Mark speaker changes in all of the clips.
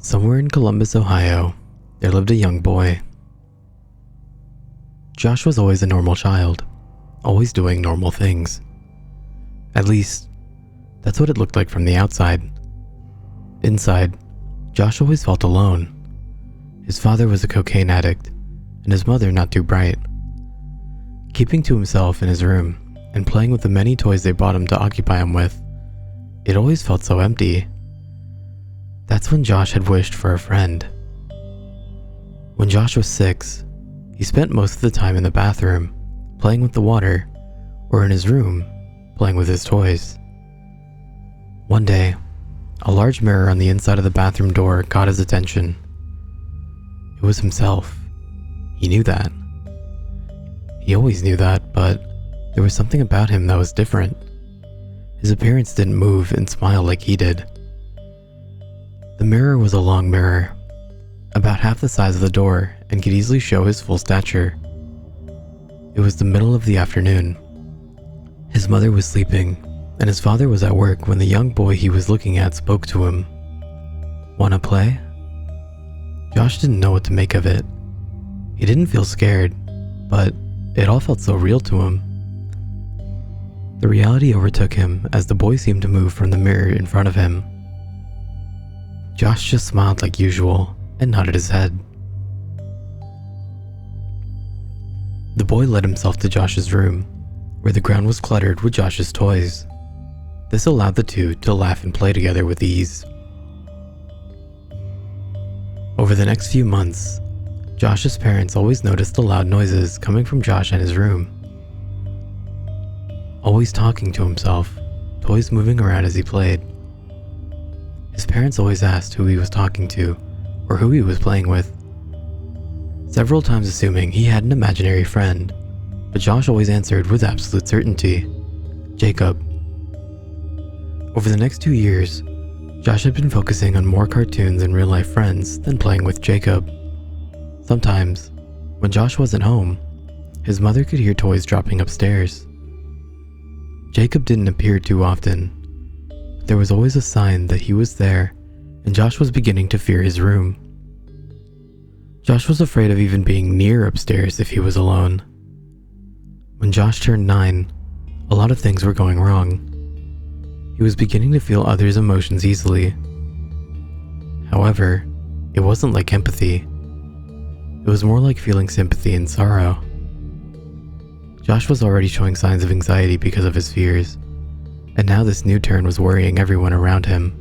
Speaker 1: Somewhere in Columbus, Ohio, there lived a young boy. Josh was always a normal child, always doing normal things. At least, that's what it looked like from the outside. Inside, Josh always felt alone. His father was a cocaine addict, and his mother not too bright. Keeping to himself in his room and playing with the many toys they bought him to occupy him with, it always felt so empty. That's when Josh had wished for a friend. When Josh was 6, he spent most of the time in the bathroom, playing with the water, or in his room, playing with his toys. One day, a large mirror on the inside of the bathroom door caught his attention. It was himself. He knew that. He always knew that, but there was something about him that was different. His appearance didn't move and smile like he did. The mirror was a long mirror, about half the size of the door, and could easily show his full stature. It was the middle of the afternoon. His mother was sleeping, and his father was at work when the young boy he was looking at spoke to him. "Wanna play?" Josh didn't know what to make of it. He didn't feel scared, but it all felt so real to him. The reality overtook him as the boy seemed to move from the mirror in front of him. Josh just smiled like usual and nodded his head. The boy led himself to Josh's room, where the ground was cluttered with Josh's toys. This allowed the two to laugh and play together with ease. Over the next few months, Josh's parents always noticed the loud noises coming from Josh and his room. Always talking to himself, toys moving around as he played. His parents always asked who he was talking to or who he was playing with, several times assuming he had an imaginary friend, but Josh always answered with absolute certainty, "Jacob." Over the next 2 years, Josh had been focusing on more cartoons and real-life friends than playing with Jacob. Sometimes, when Josh wasn't home, his mother could hear toys dropping upstairs. Jacob didn't appear too often. There was always a sign that he was there, and Josh was beginning to fear his room. Josh was afraid of even being near upstairs if he was alone. When Josh turned 9, a lot of things were going wrong. He was beginning to feel others' emotions easily. However, it wasn't like empathy. It was more like feeling sympathy and sorrow. Josh was already showing signs of anxiety because of his fears, and now this new turn was worrying everyone around him.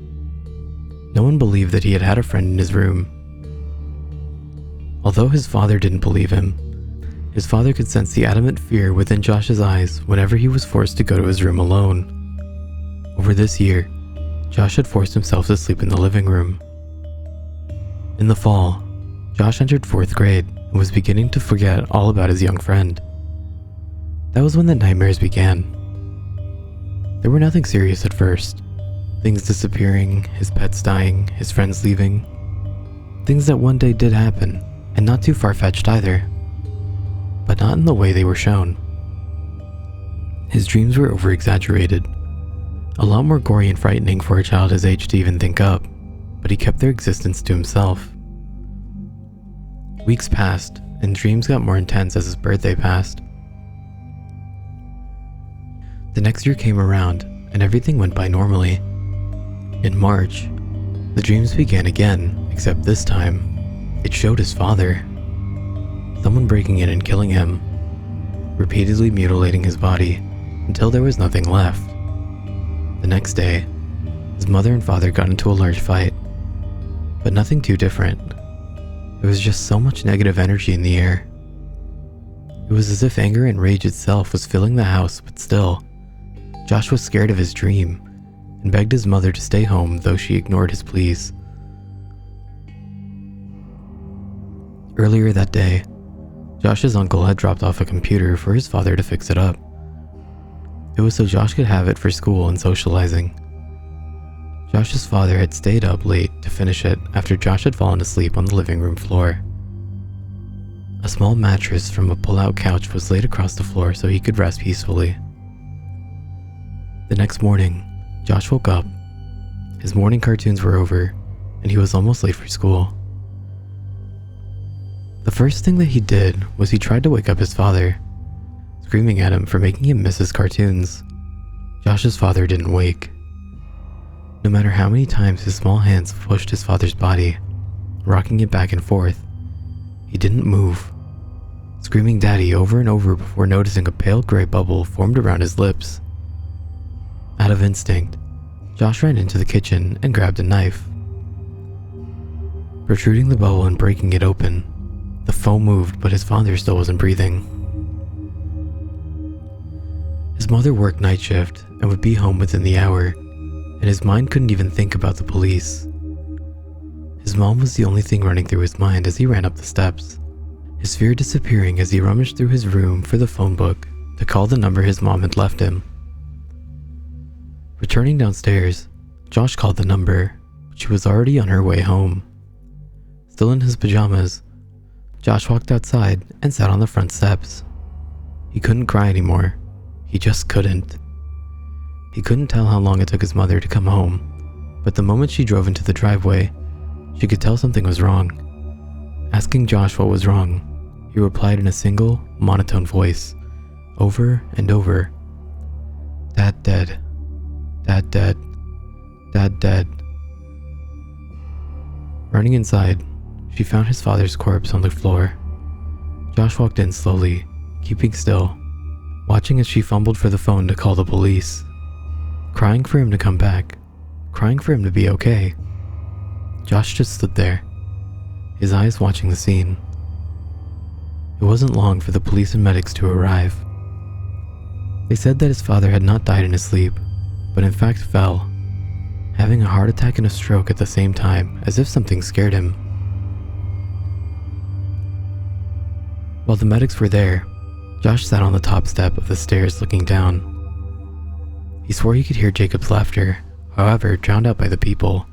Speaker 1: No one believed that he had had a friend in his room. Although his father didn't believe him, his father could sense the adamant fear within Josh's eyes whenever he was forced to go to his room alone. Over this year, Josh had forced himself to sleep in the living room. In the fall, Josh entered 4th grade and was beginning to forget all about his young friend. That was when the nightmares began. There were nothing serious at first. Things disappearing, his pets dying, his friends leaving. Things that one day did happen, and not too far-fetched either. But not in the way they were shown. His dreams were over-exaggerated. A lot more gory and frightening for a child his age to even think up, but he kept their existence to himself. Weeks passed, and dreams got more intense as his birthday passed. The next year came around, and everything went by normally. In March, the dreams began again, except this time, it showed his father. Someone breaking in and killing him, repeatedly mutilating his body until there was nothing left. The next day, his mother and father got into a large fight, but nothing too different. There was just so much negative energy in the air. It was as if anger and rage itself was filling the house, but still, Josh was scared of his dream and begged his mother to stay home, though she ignored his pleas. Earlier that day, Josh's uncle had dropped off a computer for his father to fix it up. It was so Josh could have it for school and socializing. Josh's father had stayed up late to finish it after Josh had fallen asleep on the living room floor. A small mattress from a pull-out couch was laid across the floor so he could rest peacefully. The next morning, Josh woke up. His morning cartoons were over, and he was almost late for school. The first thing that he did was he tried to wake up his father, screaming at him for making him miss his cartoons. Josh's father didn't wake. No matter how many times his small hands pushed his father's body, rocking it back and forth, he didn't move, screaming "Daddy" over and over before noticing a pale gray bubble formed around his lips. Out of instinct, Josh ran into the kitchen and grabbed a knife. Protruding the bubble and breaking it open, the foam moved, but his father still wasn't breathing. His mother worked night shift and would be home within the hour, and his mind couldn't even think about the police. His mom was the only thing running through his mind as he ran up the steps, his fear disappearing as he rummaged through his room for the phone book to call the number his mom had left him. Returning downstairs, Josh called the number, but she was already on her way home. Still in his pajamas, Josh walked outside and sat on the front steps. He couldn't cry anymore. He just couldn't. He couldn't tell how long it took his mother to come home, but the moment she drove into the driveway, she could tell something was wrong. Asking Josh what was wrong, he replied in a single, monotone voice, over and over, "Dad dead. Dad dead. Dad dead." Running inside, she found his father's corpse on the floor. Josh walked in slowly, keeping still, watching as she fumbled for the phone to call the police, crying for him to come back, crying for him to be okay. Josh just stood there, his eyes watching the scene. It wasn't long for the police and medics to arrive. They said that his father had not died in his sleep, but in fact fell, having a heart attack and a stroke at the same time, as if something scared him. While the medics were there, Josh sat on the top step of the stairs looking down. He swore he could hear Jacob's laughter, however drowned out by the people.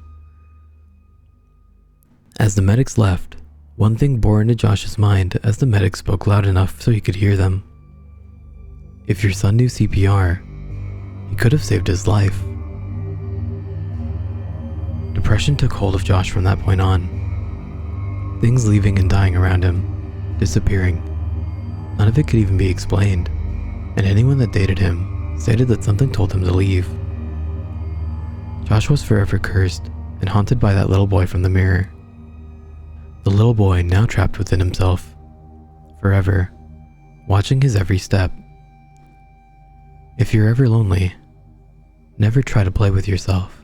Speaker 1: As the medics left, one thing bore into Josh's mind as the medics spoke loud enough so he could hear them. If your son knew CPR, he could have saved his life. Depression took hold of Josh from that point on. Things leaving and dying around him, disappearing. None of it could even be explained, and anyone that dated him stated that something told him to leave. Josh was forever cursed and haunted by that little boy from the mirror. The little boy now trapped within himself, forever, watching his every step. If you're ever lonely, never try to play with yourself.